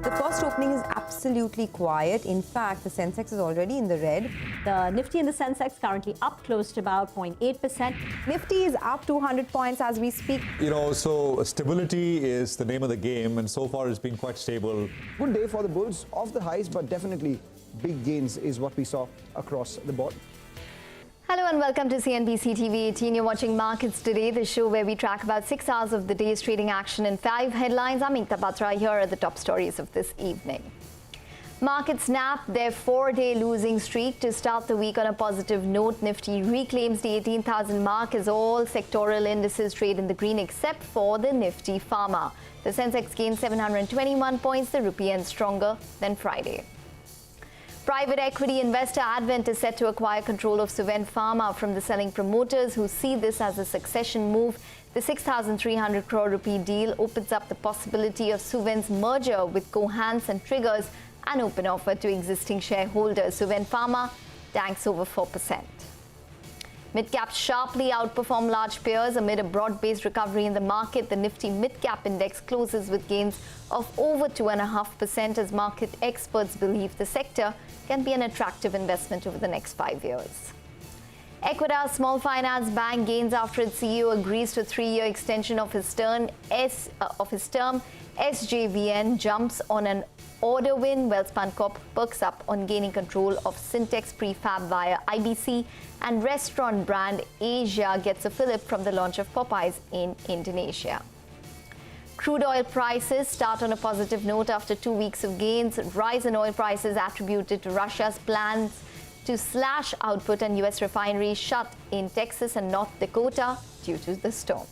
The first opening is absolutely quiet. In fact, the sensex is already in the red. The Nifty and the sensex currently up close to about 0.8%. Nifty is up 200 points as we speak. So stability is the name of the game, and so far it's been quite stable. Good day for the bulls, off the highs, but definitely big gains is what we saw across the board. Hello and welcome to CNBC-TV18. You're watching Markets Today, the show where we track about 6 hours of the day's trading action in 5 headlines. I'm Meeta Batra. Here are the top stories of this evening. Markets snap their 4-day losing streak to start the week on a positive note. Nifty reclaims the 18,000 mark as all sectoral indices trade in the green except for the Nifty Pharma. The Sensex gained 721 points, the rupee ends stronger than Friday. Private equity investor Advent is set to acquire control of Suven Pharma from the selling promoters who see this as a succession move. The 6,300 crore rupee deal opens up the possibility of Suven's merger with Cohance and triggers an open offer to existing shareholders. Suven Pharma tanks over 4%. Mid-caps sharply outperform large peers amid a broad-based recovery in the market. The Nifty Mid-Cap Index closes with gains of over 2.5% as market experts believe the sector can be an attractive investment over the next 5 years. Equitas Small Finance Bank gains after its CEO agrees to a 3-year extension of his term. SJVN jumps on an order win. Welspun Corp perks up on gaining control of Syntex Prefab via IBC, and restaurant brand Asia gets a fillip from the launch of Popeyes in Indonesia. Crude oil prices start on a positive note after 2 weeks of gains. Rise in oil prices attributed to Russia's plans to slash output, and US refineries shut in Texas and North Dakota due to the storm.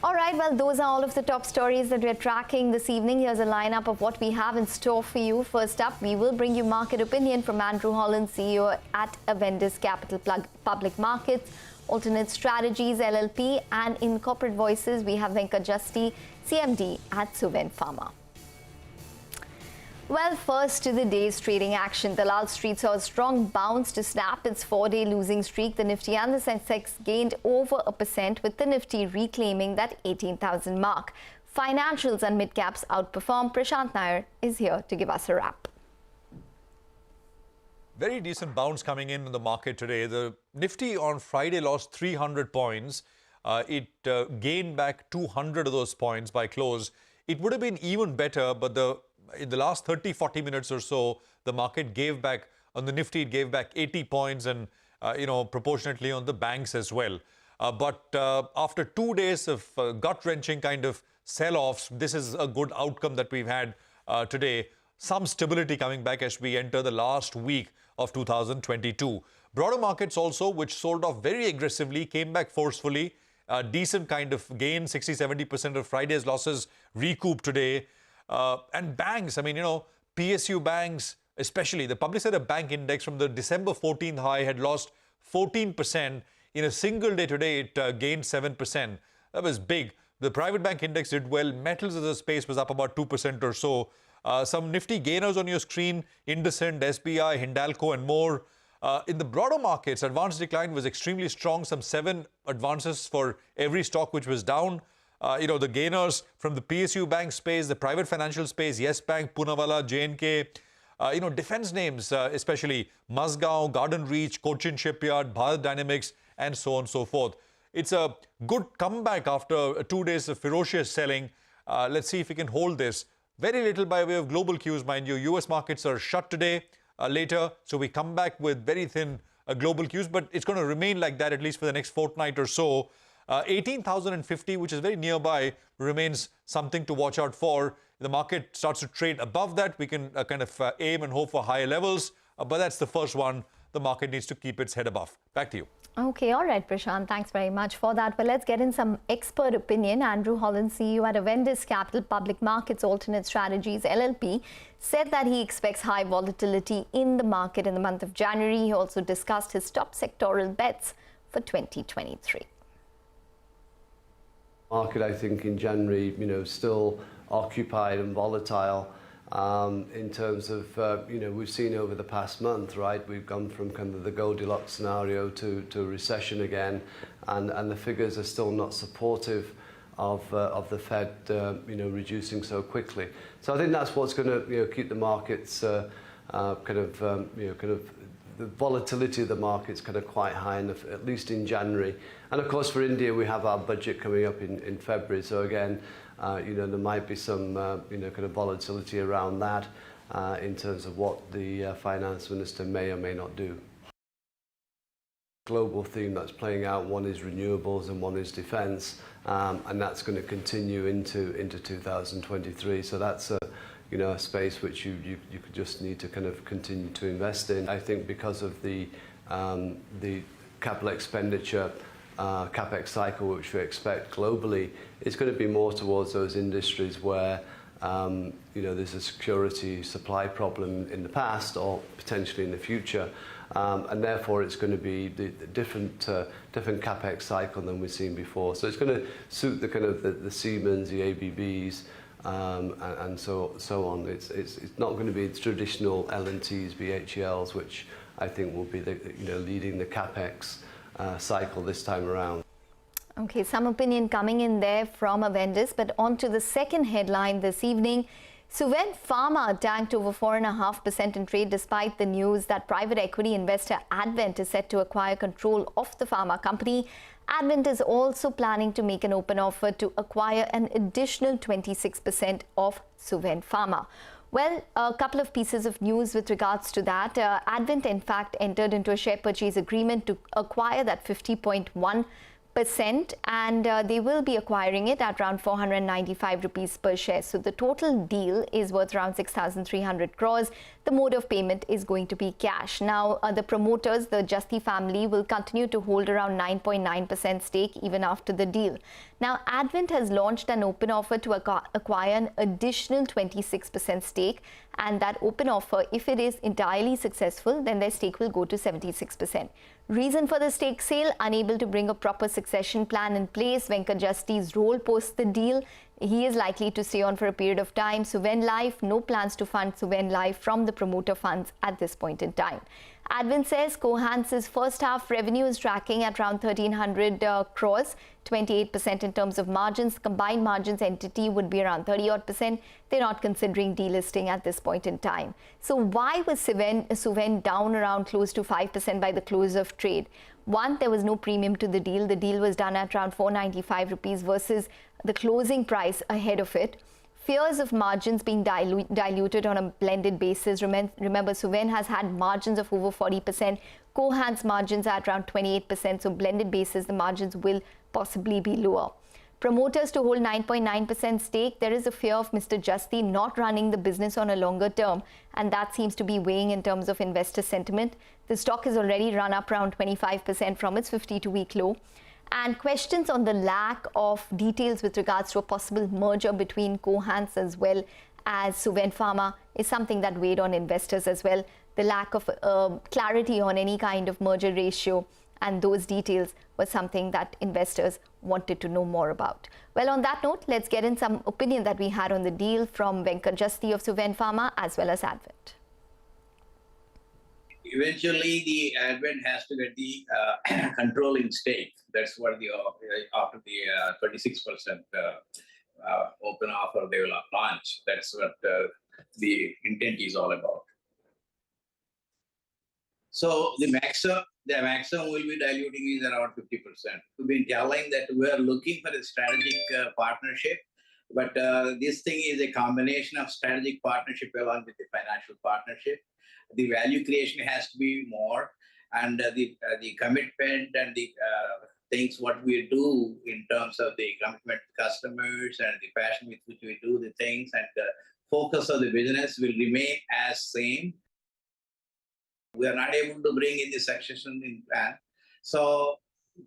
All right, well, those are all of the top stories that we're tracking this evening. Here's a lineup of what we have in store for you. First up, we will bring you market opinion from Andrew Holland, CEO at Avendus Capital Public Markets, Alternate Strategies LLP, and in Corporate Voices, we have Venkat Jasti, CMD at Suven Pharma. Well, first to the day's trading action. The Lal Street saw a strong bounce to snap its 4-day losing streak. The Nifty and the Sensex gained over 1%, with the Nifty reclaiming that 18,000 mark. Financials and mid-caps outperformed. Prashant Nair is here to give us a wrap. Very decent bounce coming in the market today. The Nifty on Friday lost 300 points. It gained back 200 of those points by close. It would have been even better, but in the last 30-40 minutes or so, the market gave back, on the Nifty, it gave back 80 points and, proportionately on the banks as well. But after 2 days of gut-wrenching kind of sell-offs, this is a good outcome that we've had today. Some stability coming back as we enter the last week of 2022. Broader markets also, which sold off very aggressively, came back forcefully. Decent kind of gain, 60-70% of Friday's losses recouped today. And banks, PSU banks, especially the public sector bank index from the December 14th high had lost 14%. In a single day today, it gained 7%. That was big. The private bank index did well. Metals as a space was up about 2% or so. Some nifty gainers on your screen: Indocent, SBI, Hindalco, and more. In the broader markets, advance decline was extremely strong. Some 7 advances for every stock which was down. The gainers from the PSU bank space, the private financial space, Yes Bank, Poonawalla, J&K, defense names, especially Mazgaon, Garden Reach, Cochin Shipyard, Bharat Dynamics, and so on and so forth. It's a good comeback after 2 days of ferocious selling. Let's see if we can hold this. Very little by way of global cues, mind you. US markets are shut today, later, so we come back with very thin global cues, but it's going to remain like that at least for the next fortnight or so. 18,050, which is very nearby, remains something to watch out for. The market starts to trade above that. We can aim and hope for higher levels, but that's the first one. The market needs to keep its head above. Back to you. Okay, all right, Prashant. Thanks very much for that. Well, let's get in some expert opinion. Andrew Holland, CEO at Avendus Capital Public Markets Alternate Strategies LLP, said that he expects high volatility in the market in the month of January. He also discussed his top sectoral bets for 2023. Market, I think, in January, still occupied and volatile in terms of, we've seen over the past month, right? We've gone from kind of the Goldilocks scenario to a recession again, and the figures are still not supportive of the Fed, reducing so quickly. So I think that's what's going to keep the markets the volatility of the markets kind of quite high, at least in January. And of course, for India, we have our budget coming up in February. So again, there might be some kind of volatility around that in terms of what the finance minister may or may not do. Global theme that's playing out, one is renewables and one is defence, and that's going to continue into 2023. So that's a space which you could just need to kind of continue to invest in. I think because of the capital expenditure capex cycle which we expect globally, it's going to be more towards those industries where there's a security supply problem in the past or potentially in the future. And therefore it's going to be the different capex cycle than we've seen before. So it's going to suit the kind of the Siemens, the ABBs, and so on. It's not going to be traditional L&Ts, BHELs, which I think will be leading the capex cycle this time around. Okay, some opinion coming in there from our vendors, but on to the second headline this evening. Suven Pharma tanked over 4.5% in trade despite the news that private equity investor Advent is set to acquire control of the pharma company. Advent is also planning to make an open offer to acquire an additional 26% of Suven Pharma. Well, a couple of pieces of news with regards to that. Advent, in fact, entered into a share purchase agreement to acquire that 50.1%, and they will be acquiring it at around 495 rupees per share. So the total deal is worth around 6,300 crores. The mode of payment is going to be cash. Now, the promoters, the Jasti family, will continue to hold around 9.9% stake even after the deal. Now, Advent has launched an open offer to acquire an additional 26% stake, and that open offer, if it is entirely successful, then their stake will go to 76%. Reason for the stake sale: unable to bring a proper succession plan in place. Venkat Jasti's role post the deal. He is likely to stay on for a period of time. Suven Life, no plans to fund Suven Life from the promoter funds at this point in time. Advent says Cohance's first half revenue is tracking at around 1,300 crores, 28% in terms of margins. Combined margins entity would be around 30-odd%. They're not considering delisting at this point in time. So why was Suven down around close to 5% by the close of trade? One, there was no premium to the deal. The deal was done at around 495 rupees versus the closing price ahead of it. Fears of margins being diluted on a blended basis. Remember, Suven has had margins of over 40%. Cohance margins are at around 28%. So blended basis, the margins will possibly be lower. Promoters to hold 9.9% stake. There is a fear of Mr. Jasti not running the business on a longer term, and that seems to be weighing in terms of investor sentiment. The stock has already run up around 25% from its 52-week low. And questions on the lack of details with regards to a possible merger between Cohance as well as Suven Pharma is something that weighed on investors as well. The lack of clarity on any kind of merger ratio and those details was something that investors wanted to know more about. Well, on that note, let's get in some opinion that we had on the deal from Venkat Jasti of Suven Pharma as well as Advent. Eventually, the Advent has to get the controlling stake. That's what after the 26% open offer they will launch. That's what the intent is all about. So the maximum will be diluting is around 50%. We've been telling that we are looking for a strategic partnership, but this thing is a combination of strategic partnership along with the financial partnership. The value creation has to be more, and the commitment and the things what we do in terms of the commitment to customers and the passion with which we do the things and the focus of the business will remain as same. We are not able to bring in the succession in plan. So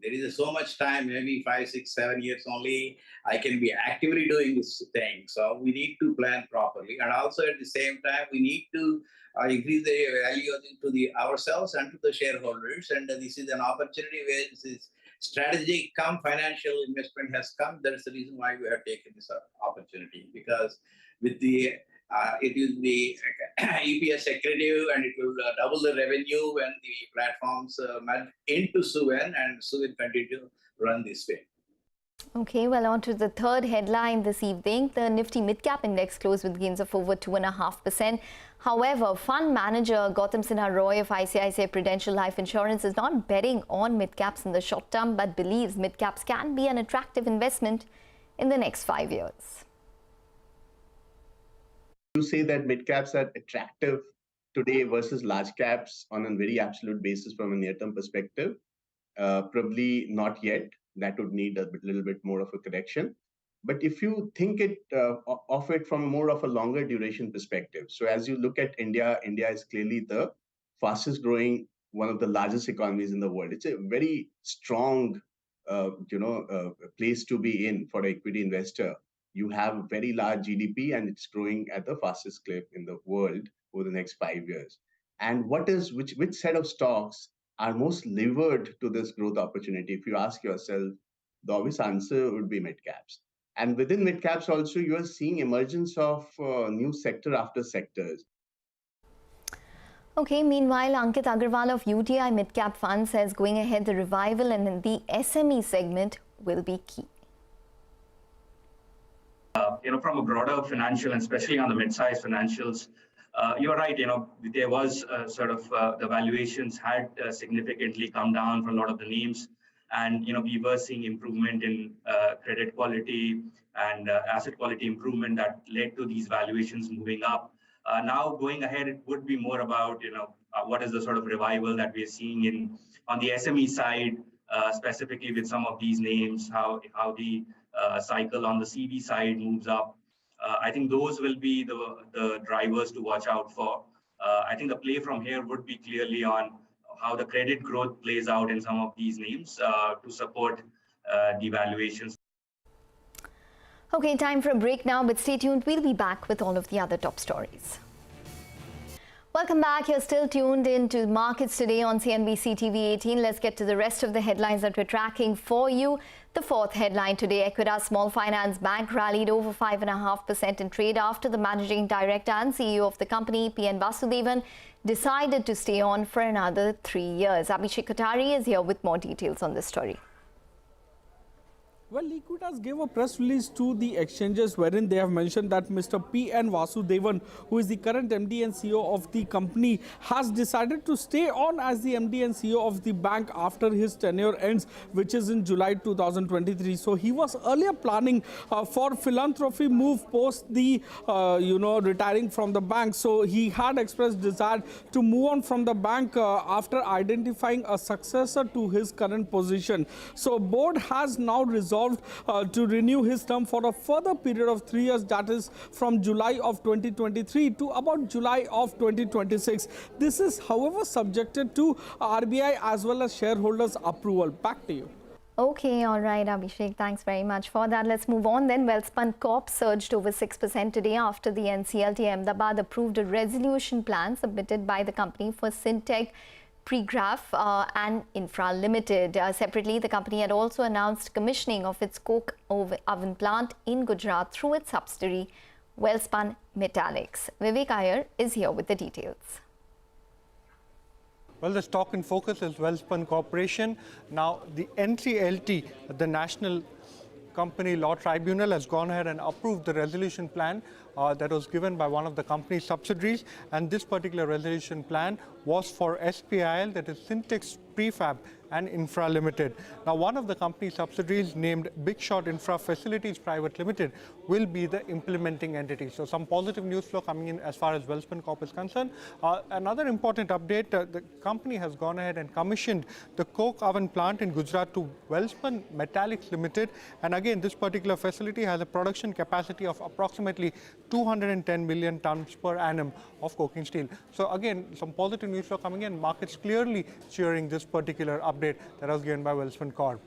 there is so much time, maybe 5, 6, 7 years only, I can be actively doing this thing. So we need to plan properly. And also at the same time, we need to increase the value to ourselves and to the shareholders. And this is an opportunity where this is strategic financial investment has come. That is the reason why we have taken this opportunity, because with the it will be EPS accretive and it will double the revenue when the platforms merge into Suven, and Suven continue to run this way. Okay, well, on to the third headline this evening. The Nifty Mid-Cap Index closed with gains of over 2.5%. However, fund manager Gautam Sinha Roy of ICICI Prudential Life Insurance is not betting on mid-caps in the short term, but believes mid-caps can be an attractive investment in the next 5 years. You say that mid-caps are attractive today versus large caps on a very absolute basis from a near-term perspective. Probably not yet. That would need a little bit more of a correction. But if you think of it from more of a longer duration perspective, so as you look at India, India is clearly the fastest growing, one of the largest economies in the world. It's a very strong, place to be in for an equity investor. You have a very large GDP and it's growing at the fastest clip in the world over the next 5 years. And which set of stocks are most levered to this growth opportunity? If you ask yourself, the obvious answer would be mid-caps. And within mid-caps also, you are seeing emergence of new sector after sectors. Okay, meanwhile, Ankit Agarwal of UTI Mid-Cap Fund says going ahead, the revival in the SME segment will be key. From a broader financial and especially on the mid-sized financials, you're right, there was the valuations had significantly come down for a lot of the names. And, we were seeing improvement in credit quality and asset quality improvement that led to these valuations moving up. Now going ahead, it would be more about, what is the sort of revival that we're seeing on the SME side, specifically with some of these names, how the cycle on the CV side moves up. I think those will be the drivers to watch out for. I think the play from here would be clearly on how the credit growth plays out in some of these names to support the valuations. Okay, time for a break now, but stay tuned. We'll be back with all of the other top stories. Welcome back. You're still tuned in to markets today on CNBC-TV18. Let's get to the rest of the headlines that we're tracking for you. The fourth headline today, Equitas Small Finance Bank rallied over 5.5% in trade after the managing director and CEO of the company, P.N. Vasudevan, decided to stay on for another 3 years. Abhishek Kothari is here with more details on this story. Well, Equitas gave a press release to the exchanges wherein they have mentioned that Mr. P.N. Vasudevan, who is the current MD and CEO of the company, has decided to stay on as the MD and CEO of the bank after his tenure ends, which is in July 2023. So he was earlier planning for philanthropy move post the, retiring from the bank. So he had expressed desire to move on from the bank after identifying a successor to his current position. So board has now resolved to renew his term for a further period of 3 years, that is from July of 2023 to about July of 2026. This is, however, subjected to RBI as well as shareholders' approval. Back to you. Okay, all right, Abhishek, thanks very much for that. Let's move on then. Welspun Corp surged over 6% today after the NCLT Ahmedabad approved a resolution plan submitted by the company for Syntec, Pregraph and Infra Limited. Separately, the company had also announced commissioning of its coke oven plant in Gujarat through its subsidiary, Welspun Metallics. Vivek Iyer is here with the details. Well, the stock in focus is Welspun Corporation. Now, the NCLT, the National Company Law Tribunal, has gone ahead and approved the resolution plan that was given by one of the company's subsidiaries. And this particular resolution plan was for SPIL, that is Syntex Prefab and Infra Limited. Now, one of the company's subsidiaries named Big Shot Infra Facilities Private Limited will be the implementing entity. So some positive news flow coming in as far as Welspun Corp is concerned. Another important update, the company has gone ahead and commissioned the coke oven plant in Gujarat to Welspun Metallics Limited. And again, this particular facility has a production capacity of approximately 210 million tons per annum of coking steel. So again, some positive news flow coming in. Markets clearly cheering this particular update that was given by Welspun Corp.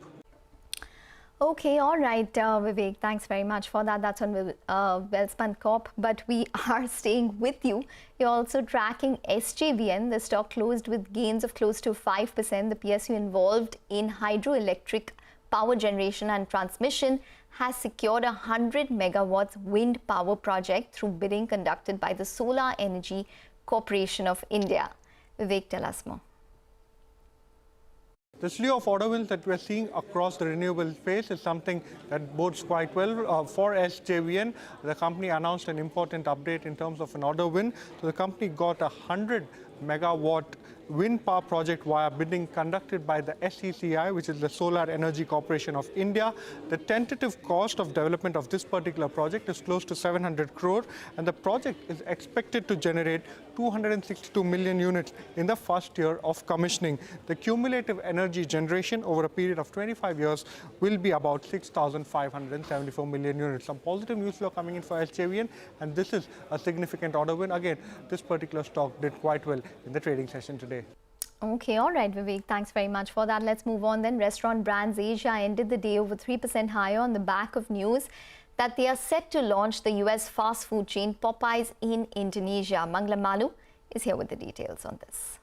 Okay, all right, Vivek, thanks very much for that. That's on Welspun Corp. But we are staying with you. You're also tracking SJVN. The stock closed with gains of close to 5%. The PSU involved in hydroelectric power generation and transmission has secured a 100 megawatts wind power project through bidding conducted by the Solar Energy Corporation of India. Vivek, tell us more. The slew of order wins that we're seeing across the renewable space is something that bodes quite well for SJVN. The company announced an important update in terms of an order win. So the company got a 100 megawatt wind power project via bidding conducted by the SECI, which is the Solar Energy Corporation of India. The tentative cost of development of this particular project is close to 700 crore, and the project is expected to generate 262 million units in the first year of commissioning. The cumulative energy generation over a period of 25 years will be about 6,574 million units. Some positive news flow coming in for SJVN, and this is a significant order win. Again, this particular stock did quite well in the trading session today. Okay, all right, Vivek, thanks very much for that. Let's move on then. Restaurant Brands Asia ended the day over 3% higher on the back of news that they are set to launch the US fast food chain Popeyes in Indonesia. Manglam Malu is here with the details on this.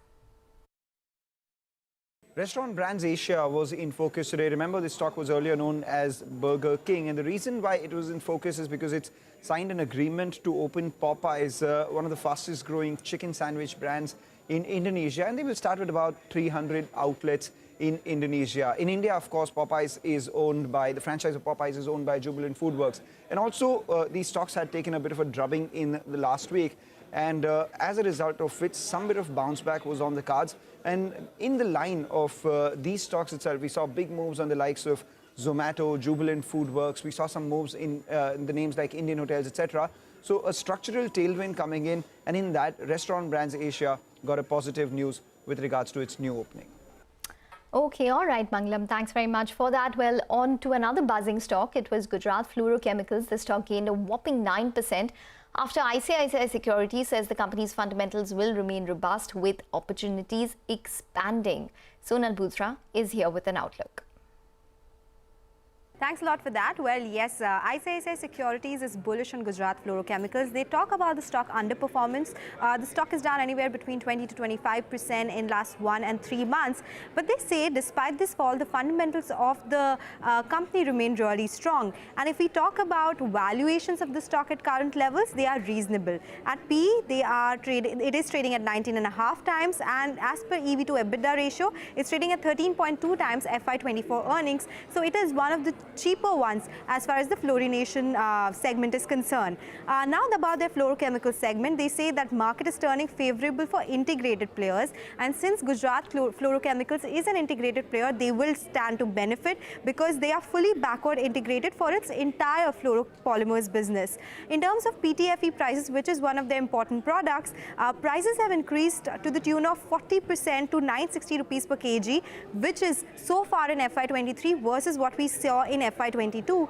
Restaurant Brands Asia was in focus today. Remember, this stock was earlier known as Burger King, and the reason why it was in focus is because it's signed an agreement to open Popeyes, one of the fastest growing chicken sandwich brands in Indonesia, and they will start with about 300 outlets in Indonesia. In India, of course, Popeyes is owned by, the franchise of Popeyes is owned by Jubilant Foodworks. And also, these stocks had taken a bit of a drubbing in the last week. And as a result of which, some bit of bounce back was on the cards. And in the line of these stocks itself, we saw big moves on the likes of Zomato, Jubilant Foodworks. We saw some moves in the names like Indian Hotels, etc. So a structural tailwind coming in, and in that, Restaurant Brands Asia got a positive news with regards to its new opening. Okay, all right, Manglam, thanks very much for that. Well, on to another buzzing stock. It was Gujarat Fluorochemicals. The stock gained a whopping 9% after ICICI Securities says the company's fundamentals will remain robust with opportunities expanding. Sonal Bhutra is here with an outlook. Thanks a lot for that. Well, yes, ICICI Securities is bullish on Gujarat Fluorochemicals. They talk about the stock underperformance. The stock is down anywhere between 20 to 25% in last 1 and 3 months. But they say despite this fall, the fundamentals of the company remain really strong. And if we talk about valuations of the stock at current levels, they are reasonable. At PE, it is trading at 19.5 times, and as per EV to EBITDA ratio, it's trading at 13.2 times FY24 earnings. So it is one of the cheaper ones as far as the fluorination segment is concerned. Now about their fluorochemical segment, they say that market is turning favorable for integrated players, and since Gujarat Fluorochemicals is an integrated player, they will stand to benefit because they are fully backward integrated for its entire fluoropolymers business. In terms of PTFE prices, which is one of their important products, prices have increased to the tune of 40% to 960 rupees per kg, which is so far in FY23 versus what we saw in FY22.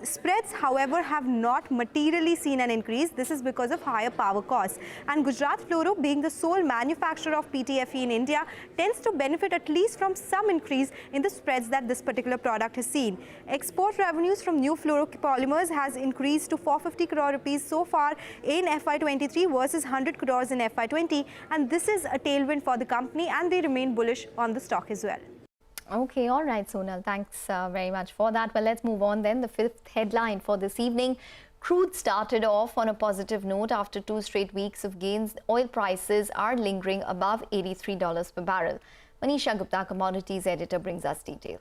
Spreads, however, have not materially seen an increase. This is because of higher power costs. And Gujarat Fluoro, being the sole manufacturer of PTFE in India, tends to benefit at least from some increase in the spreads that this particular product has seen. Export revenues from new fluoropolymers has increased to 450 crore rupees so far in FY23 versus 100 crores in FY20. And this is a tailwind for the company, and they remain bullish on the stock as well. Okay, all right, Sonal, thanks very much for that. Well, let's move on then. The fifth headline for this evening. Crude started off on a positive note after 2 straight weeks of gains. Oil prices are lingering above $83 per barrel. Manisha Gupta, commodities editor, brings us details.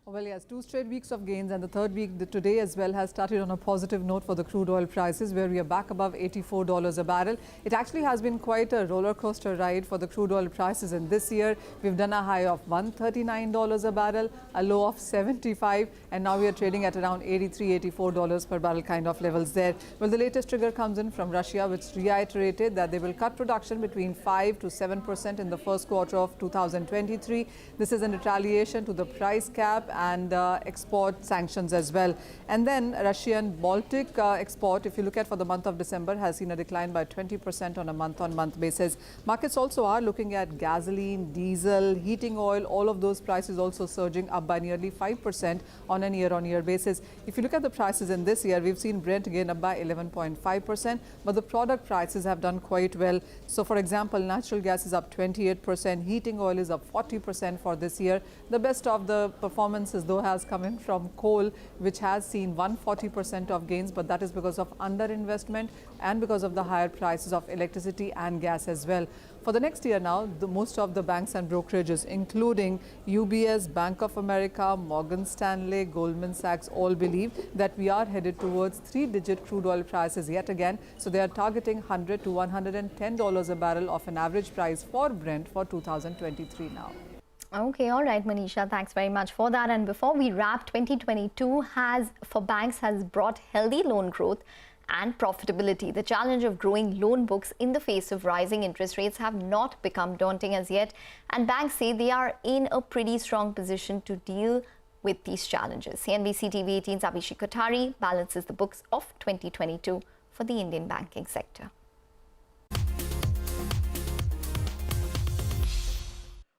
Well, yes, 2 straight weeks of gains, and the third week today as well has started on a positive note for the crude oil prices, where we are back above $84 a barrel. It actually has been quite a roller coaster ride for the crude oil prices, and this year we've done a high of $139 a barrel, a low of $75, and now we are trading at around $83, $84 per barrel kind of levels there. Well, the latest trigger comes in from Russia, which reiterated that they will cut production between 5 to 7% in the first quarter of 2023. This is in retaliation to the price cap and export sanctions as well. And then Russian Baltic export, if you look at for the month of December, has seen a decline by 20% on a month-on-month basis. Markets also are looking at gasoline, diesel, heating oil, all of those prices also surging up by nearly 5% on a year-on-year basis. If you look at the prices in this year, we've seen Brent gain up by 11.5%, but the product prices have done quite well. So for example, natural gas is up 28%, heating oil is up 40% for this year. The best of the performance performances though has come in from coal, which has seen 140% of gains, but that is because of underinvestment and because of the higher prices of electricity and gas as well. For the next year now, most of the banks and brokerages, including UBS, Bank of America, Morgan Stanley, Goldman Sachs, all believe that we are headed towards three-digit crude oil prices yet again. So they are targeting $100 to $110 a barrel of an average price for Brent for 2023 now. Okay, all right, Manisha, thanks very much for that. And before we wrap, 2022 for banks has brought healthy loan growth and profitability. The challenge of growing loan books in the face of rising interest rates have not become daunting as yet, and banks say they are in a pretty strong position to deal with these challenges. CNBC-TV18's Abhishek Kothari balances the books of 2022 for the Indian banking sector.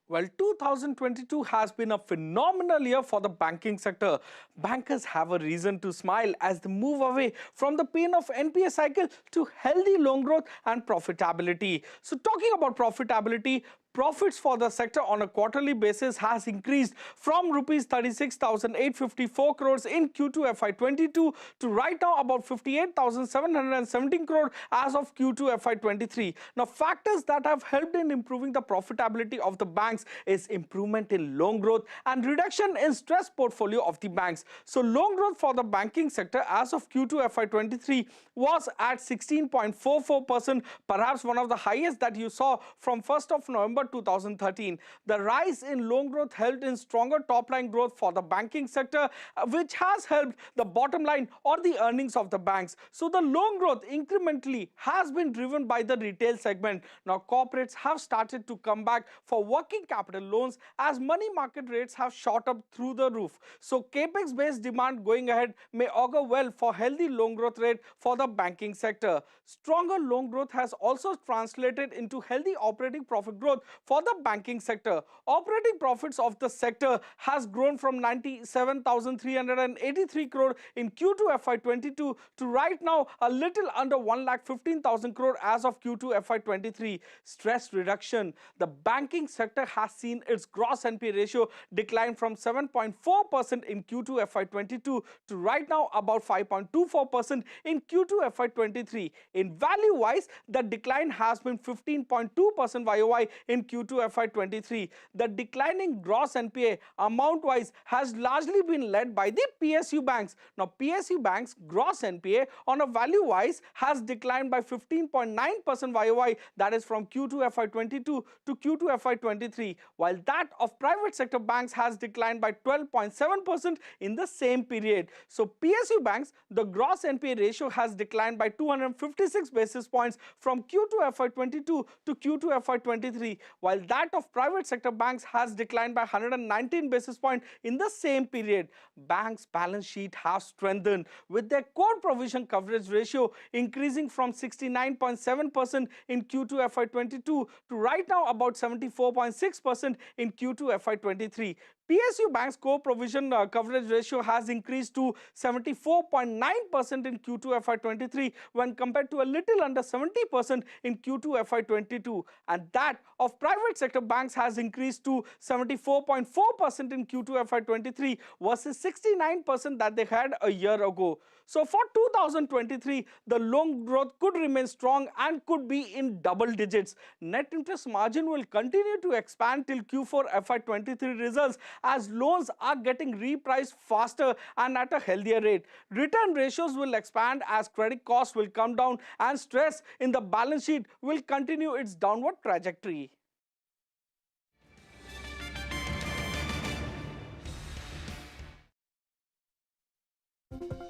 Well, 2022 has been a phenomenal year for the banking sector. Bankers have a reason to smile as they move away from the pain of NPA cycle to healthy loan growth and profitability. So talking about profitability, profits for the sector on a quarterly basis has increased from rupees 36,854 crores in Q2 FY22 to right now about 58,717 crore as of Q2 FY23. Now, factors that have helped in improving the profitability of the banks is improvement in loan growth and reduction in stress portfolio of the banks. So loan growth for the banking sector as of Q2 FY23 was at 16.44%, perhaps one of the highest that you saw from 1st of November 2013. The rise in loan growth helped in stronger top-line growth for the banking sector, which has helped the bottom line or the earnings of the banks. So the loan growth incrementally has been driven by the retail segment. Now corporates have started to come back for working capital loans as money market rates have shot up through the roof. So capex-based demand going ahead may augur well for healthy loan growth rate for the banking sector. Stronger loan growth has also translated into healthy operating profit growth for the banking sector. Operating profits of the sector has grown from 97,383 crore in Q2 FY22 to right now a little under 1,15,000 crore as of Q2 FY23. Stress reduction. The banking sector has seen its gross NPA ratio decline from 7.4% in Q2 FY22 to right now about 5.24% in Q2 FY23. In value-wise, the decline has been 15.2% YOY in Q2 FY23. The declining gross NPA amount-wise has largely been led by the PSU banks. Now, PSU banks' gross NPA on a value-wise has declined by 15.9% YOY, that is from Q2 FY22 to Q2 FY23, while that of private sector banks has declined by 12.7% in the same period. So, PSU banks, the gross NPA ratio has declined by 256 basis points from Q2 FY22 to Q2 FY23, while that of private sector banks has declined by 119 basis points in the same period. Banks' balance sheet has strengthened with their core provision coverage ratio increasing from 69.7% in Q2 FY22 to right now about 74.6% in Q2 FY23. PSU Bank's core provision coverage ratio has increased to 74.9% in Q2 FY23 when compared to a little under 70% in Q2 FY22, and that of private sector banks has increased to 74.4% in Q2 FY23 versus 69% that they had a year ago. So for 2023, the loan growth could remain strong and could be in double digits. Net interest margin will continue to expand till Q4 FY23 results as loans are getting repriced faster and at a healthier rate. Return ratios will expand as credit costs will come down and stress in the balance sheet will continue its downward trajectory.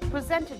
Presented